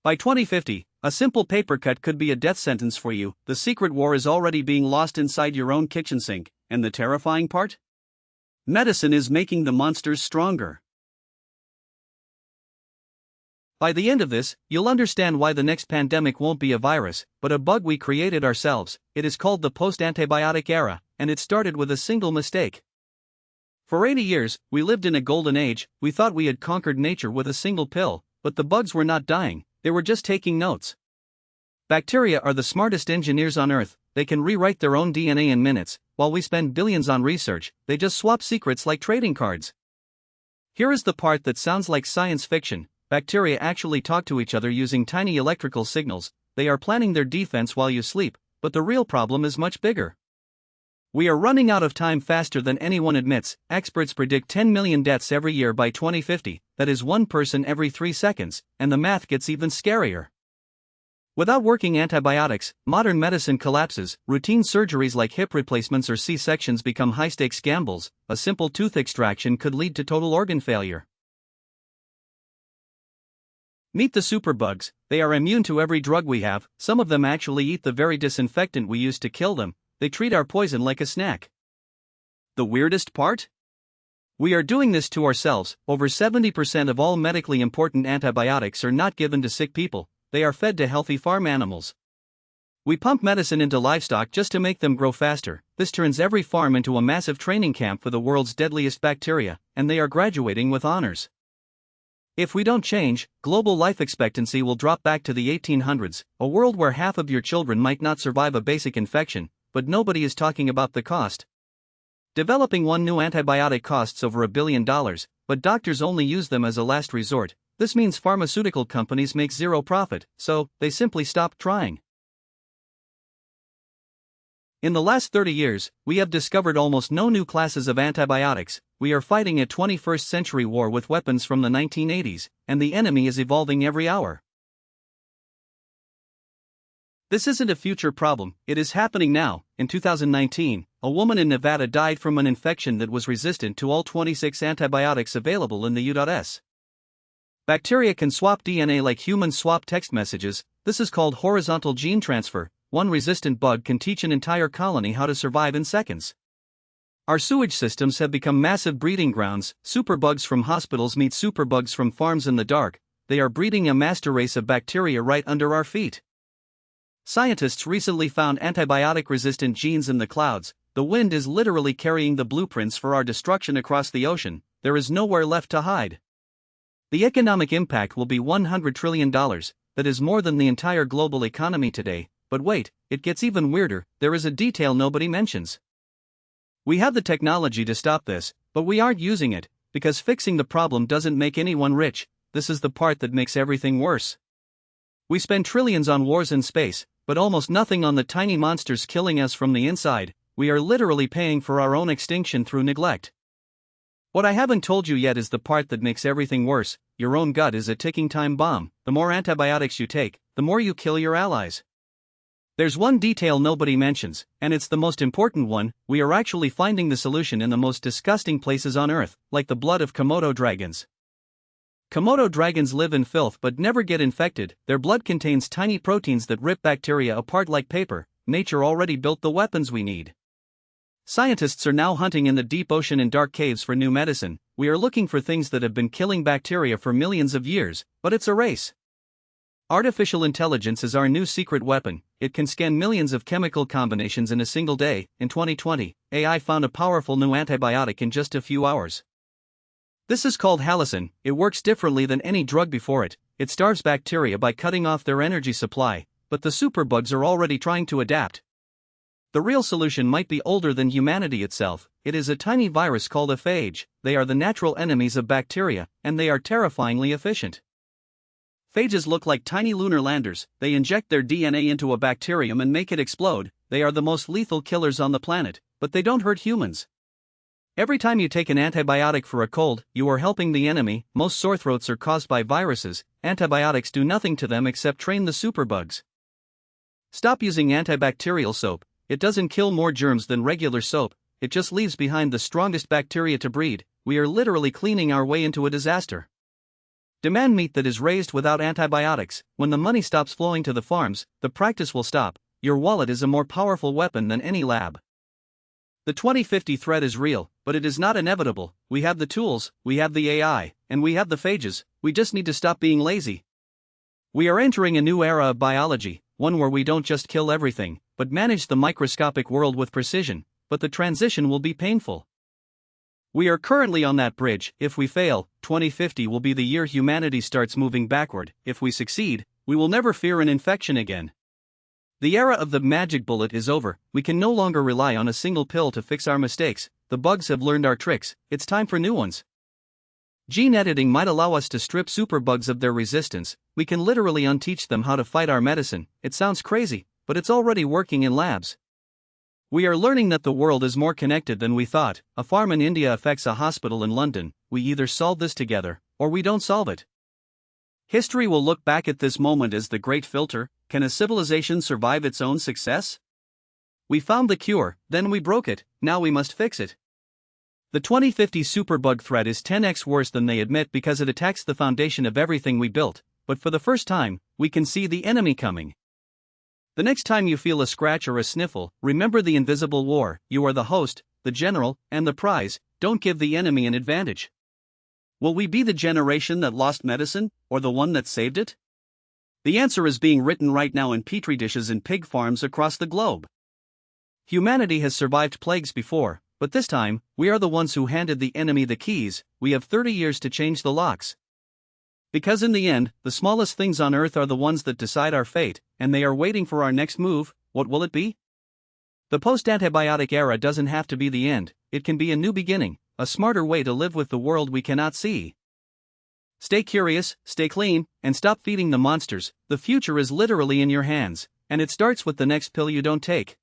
By 2050, a simple paper cut could be a death sentence for you. The secret war is already being lost inside your own kitchen sink, and the terrifying part? Medicine is making the monsters stronger. By the end of this, you'll understand why the next pandemic won't be a virus, but a bug we created ourselves. It is called the post-antibiotic era, and it started with a single mistake. For 80 years, we lived in a golden age. We thought we had conquered nature with a single pill, but the bugs were not dying, they were just taking notes. Bacteria are the smartest engineers on Earth. They can rewrite their own DNA in minutes. While we spend billions on research, they just swap secrets like trading cards. Here is the part that sounds like science fiction. Bacteria actually talk to each other using tiny electrical signals. They are planning their defense while you sleep, but the real problem is much bigger. We are running out of time faster than anyone admits. Experts predict 10 million deaths every year by 2050, that is one person every 3 seconds, and the math gets even scarier. Without working antibiotics, modern medicine collapses. Routine surgeries like hip replacements or C-sections become high-stakes gambles. A simple tooth extraction could lead to total organ failure. Meet the superbugs. They are immune to every drug we have. Some of them actually eat the very disinfectant we use to kill them. They treat our poison like a snack. The weirdest part? We are doing this to ourselves. Over 70% of all medically important antibiotics are not given to sick people. They are fed to healthy farm animals. We pump medicine into livestock just to make them grow faster. This turns every farm into a massive training camp for the world's deadliest bacteria, and they are graduating with honors. If we don't change, global life expectancy will drop back to the 1800s, a world where half of your children might not survive a basic infection, but nobody is talking about the cost. Developing one new antibiotic costs over $1 billion, but doctors only use them as a last resort. This means pharmaceutical companies make zero profit, so they simply stop trying. In the last 30 years, we have discovered almost no new classes of antibiotics. We are fighting a 21st century war with weapons from the 1980s, and the enemy is evolving every hour. This isn't a future problem, it is happening now. In 2019, a woman in Nevada died from an infection that was resistant to all 26 antibiotics available in the U.S. Bacteria can swap DNA like humans swap text messages. This is called horizontal gene transfer. One resistant bug can teach an entire colony how to survive in seconds. Our sewage systems have become massive breeding grounds. Superbugs from hospitals meet superbugs from farms in the dark. They are breeding a master race of bacteria right under our feet. Scientists recently found antibiotic-resistant genes in the clouds. The wind is literally carrying the blueprints for our destruction across the ocean. There is nowhere left to hide. The economic impact will be $100 trillion. That is more than the entire global economy today. But wait, it gets even weirder. There is a detail nobody mentions. We have the technology to stop this, but we aren't using it, because fixing the problem doesn't make anyone rich. This is the part that makes everything worse. We spend trillions on wars in space, but almost nothing on the tiny monsters killing us from the inside. We are literally paying for our own extinction through neglect. What I haven't told you yet is the part that makes everything worse. Your own gut is a ticking time bomb. The more antibiotics you take, the more you kill your allies. There's one detail nobody mentions, and it's the most important one. We are actually finding the solution in the most disgusting places on Earth, like the blood of Komodo dragons. Komodo dragons live in filth but never get infected. Their blood contains tiny proteins that rip bacteria apart like paper. Nature already built the weapons we need. Scientists are now hunting in the deep ocean and dark caves for new medicine. We are looking for things that have been killing bacteria for millions of years, but it's a race. Artificial intelligence is our new secret weapon. It can scan millions of chemical combinations in a single day. In 2020, AI found a powerful new antibiotic in just a few hours. This is called halicin. It works differently than any drug before it. It starves bacteria by cutting off their energy supply, but the superbugs are already trying to adapt. The real solution might be older than humanity itself. It is a tiny virus called a phage. They are the natural enemies of bacteria, and they are terrifyingly efficient. Phages look like tiny lunar landers. They inject their DNA into a bacterium and make it explode. They are the most lethal killers on the planet, but they don't hurt humans. Every time you take an antibiotic for a cold, you are helping the enemy. Most sore throats are caused by viruses. Antibiotics do nothing to them except train the superbugs. Stop using antibacterial soap. It doesn't kill more germs than regular soap. It just leaves behind the strongest bacteria to breed. We are literally cleaning our way into a disaster. Demand meat that is raised without antibiotics. When the money stops flowing to the farms, the practice will stop. Your wallet is a more powerful weapon than any lab. The 2050 threat is real, but it is not inevitable. We have the tools, we have the AI, and we have the phages. We just need to stop being lazy. We are entering a new era of biology, one where we don't just kill everything, but manage the microscopic world with precision, but the transition will be painful. We are currently on that bridge. If we fail, 2050 will be the year humanity starts moving backward. If we succeed, we will never fear an infection again. The era of the magic bullet is over. We can no longer rely on a single pill to fix our mistakes. The bugs have learned our tricks. It's time for new ones. Gene editing might allow us to strip superbugs of their resistance. We can literally unteach them how to fight our medicine. It sounds crazy, but it's already working in labs. We are learning that the world is more connected than we thought. A farm in India affects a hospital in London. We either solve this together, or we don't solve it. History will look back at this moment as the great filter. Can a civilization survive its own success? We found the cure, then we broke it, now we must fix it. The 2050 superbug threat is 10x worse than they admit because it attacks the foundation of everything we built, but for the first time, we can see the enemy coming. The next time you feel a scratch or a sniffle, remember the invisible war. You are the host, the general, and the prize. Don't give the enemy an advantage. Will we be the generation that lost medicine, or the one that saved it? The answer is being written right now in petri dishes in pig farms across the globe. Humanity has survived plagues before, but this time, we are the ones who handed the enemy the keys. We have 30 years to change the locks. Because in the end, the smallest things on earth are the ones that decide our fate, and they are waiting for our next move. What will it be? The post-antibiotic era doesn't have to be the end. It can be a new beginning, a smarter way to live with the world we cannot see. Stay curious, stay clean, and stop feeding the monsters. The future is literally in your hands, and it starts with the next pill you don't take.